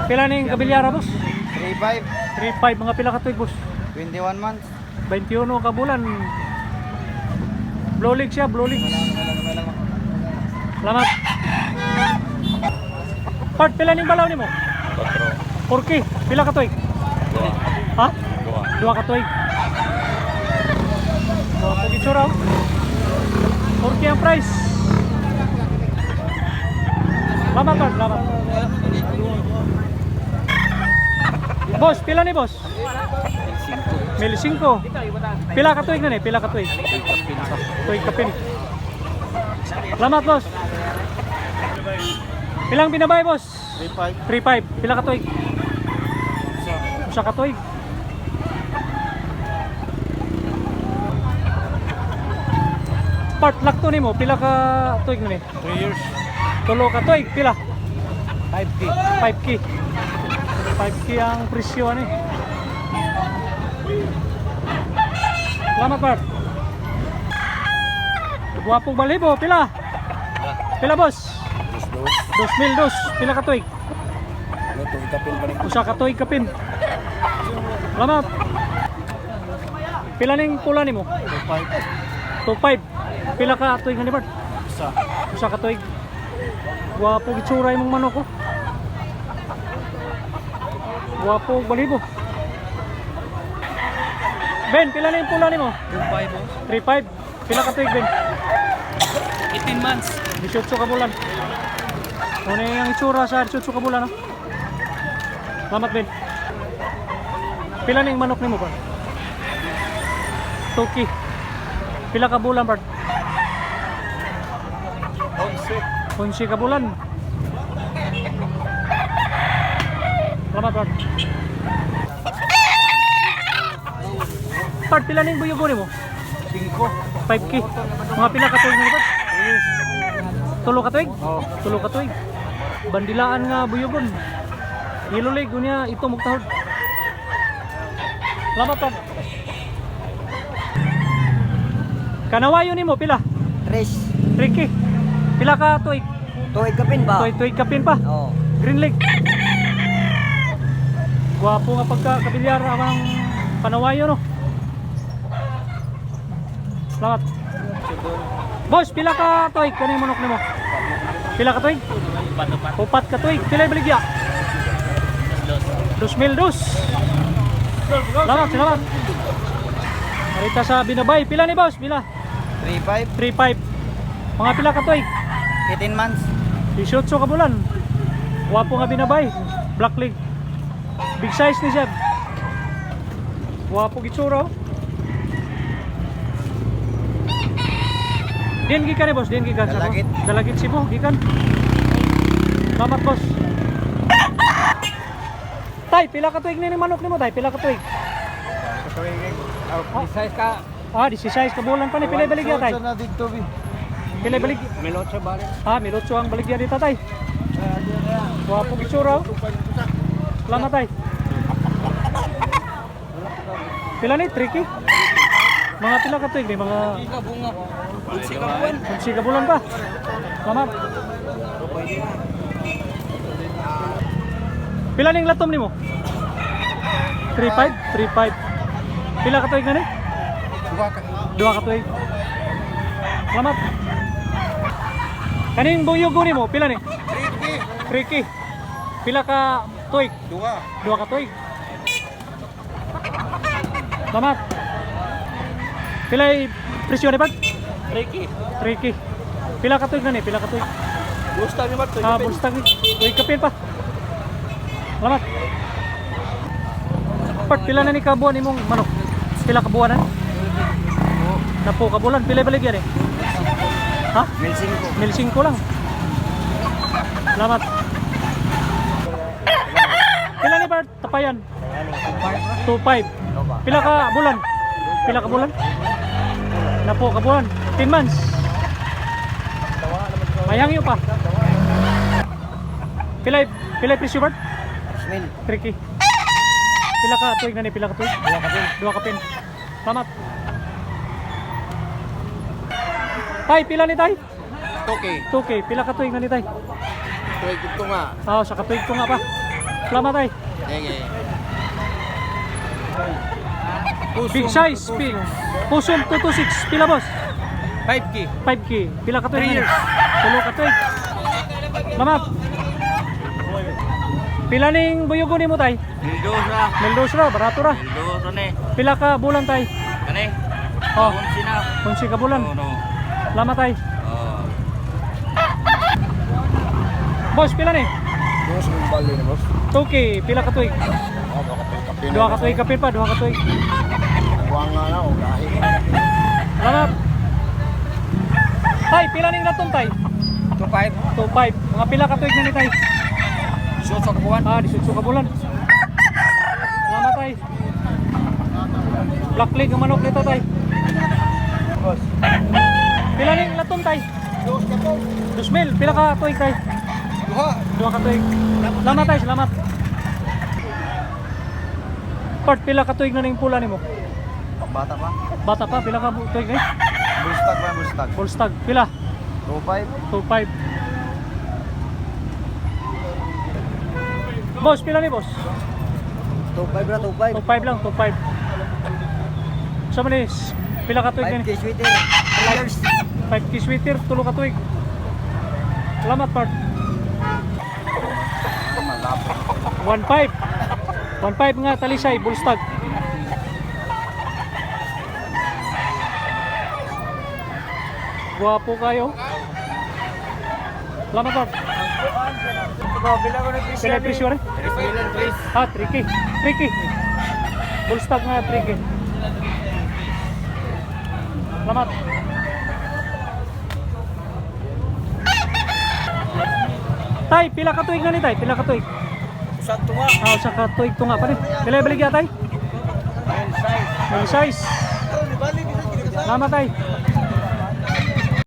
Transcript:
Pila ning kabilyara, boss? 3.5. 3.5 mga pila ka tuig, boss? 21 months. 21 ka bulan. Blow leg siya, blow leg. Salamat. Part, pila ning balaw nimo? 4K. Pila ka tuig? Ha? 2 ka tuig. So, pag-itsura. 4K ang price. Salamat, Part. Salamat. Boss, pila ni boss? 1,500. Pila ka tuig na ni? Pila ka tuig? Tuig kapin. Salamat, boss. Pilang binabay, boss? 3.5. Pila ka tuig? Usa ka tuig. Part lakto nimo, pila ka tuig na ni? 3 years. Tulo ka tuig, pila? 5K. 5K. 5K ang presyo ani. Salamat, Bart. Guwapong balibo, pila? Pila, boss? 2,000 pila ka tuig? Ano to, ikapin pa rin. Usa ka tuig kapin. Salamat. Pila ning pula nimo? 2.5. 2.5. Pila ka tuig ni Bart? Isa. Usa ka tuig. Guwapong itsura imong manok ko. Guwapong balibo. Ben, pila na yung pula nimo? 2.5 boss. 3.5. Pila ka tuig, Ben? 18 months. 18 ka bulan. Ano yung itsura sa 18 ka bulan, no? Salamat, Ben. Pila na yung manok nimo, Bart? 2K. Pila ka bulan, Bart? 11 ka bulan. Salamat, Bart. Bart, pila na yung buyugo nimo? 5. 5K. Mga pila ka tuig nimo, Bart? Tulo ka tuig? Oo. Tulo ka tuig. Bandilaan nga buyugon. Nilulig unya ito mugtahod. Salamat, Bart. Kanawayo nimo pila? 3. 3K. Pila ka tuig? Tuig kapin ba? Tuig kapin pa. Oo. Green leg. Gwapo nga pagka-kabilyar ang kanawayo, no? Salamat. Boss, pila ka tuig kaning manok nimo? Pila ka tuig? Upat ka tuig. Pila baligya? 2,000. Salamat, salamat. Marita sa binabay. Pila ni boss? Pila? 3.5. 3.5. Mga pila ka tuig? 18 months. 18 ka bulan. Wapo nga binabay. Black leg. Big size ni siya. Wapo gitsura. Oh. Diyan gikan ni boss, diyan gikan sa Dalagit. Dalagit Cebu, gikan. Salamat, boss. Tay, pila ka tuig ni manok nimo, tay? Pila ka tuig? Size ka. 16 ka bulan pa ni pila baligya, tay? na dito bi. Pila balig? Melotsa ba rin? Milotso ang baligya dito, tay. Wapo gitsura. Oh. Salamat, tay. Pila ni? 3K? Mga pila ka tuig ni mga Bunga. 11 ka bulan pa. Salamat. Pila ning latom nimo? 3.5? 3.5. Pila ka tuig na ni? 2 ka tuig. Salamat. Kaning buyugo nimo, pila ni? 3K. Pila ka tuig? 2 ka tuig. Salamat. Pila presyo ni Bart? 3K. Pila ka tuig na ni? Pila ka tuig? Gusto niyo ba ito? Bustag ni. Tuig kapin pa. Salamat. Part, pila na ni kabuan imong manok? Pila ka buwanan? Napo ka bulan. Pila baligyan eh? Ha? 1,500 lang. Salamat. Pila ni Bart? Tapayan? 2.5. Pila ka bulan? Pila ka bulan? Napo ka bulan? 10 months. Mayangyo pa. Pila presyo, Bart? 3K. Pila ka tuig na ni? Pila ka tuig? 2 ka pin. Salamat. Tay, pila ni tay? Okay. 2K. Pila ka tuig na ni tay? Tuig ito nga. Sa katuig ko nga pa. Salamat tay. Sige. Big size. Pusong 226. Pila boss? 5K. 5K. Pila ka tuig? 3 years. Tulo ka tuig. Salamat. Pila ning buyugo nimo tay? Mendoza. Mendoza, barato ra. Mendoza ni. Pila ka bulan tay? Kani? Oh, Sina. 11 ka bulan. No. Salamat tay. Oh. Boss, pila ni? Boss, yung bali na boss. 2K. Pila ka tuig? Duha ka tuig kapin pa, duha ka tuig. Buwang nga na, ugahi. Salamat. Tay, pila ning laton tay? 25. 2.5. Mga pila ka tuig na ni tay? Shoot sa kabuan. 18 ka bulan. Salamat tay. Black leg ang manok nito tay. Boss. Pila ning laton tay? 2,000. Pila ka tuig tay? Duha ka tuig. Salamat tay, salamat. Part, pila ka tuig na ning pula nimo? Bata pa. Bata pa, pila ka tuig eh? Bullstag ba, bullstag? Full stag, pila? 2.5. 2.5. Boss, pila ni boss? 2.5 na, 2.5. 2.5 lang, 2.5. Sa manis, pila ka tuig 5K ni? sweeter. 3 years. 5K sweater, tulo ka tuig. Salamat part. Malapit. 1.5. 1.5 nga talisay, bullstag. Guwapo kayo. Salamat part. Bila ko na Pila yung presyo rin? 3K. 3K. Bullstag nga 3K. Salamat. Tay, pila ka tuig na ni tay? Pila ka tuig? Sa tunga. Sa ka tuig to nga pa rin. Pila yung baligya tay? Size. Salamat tay.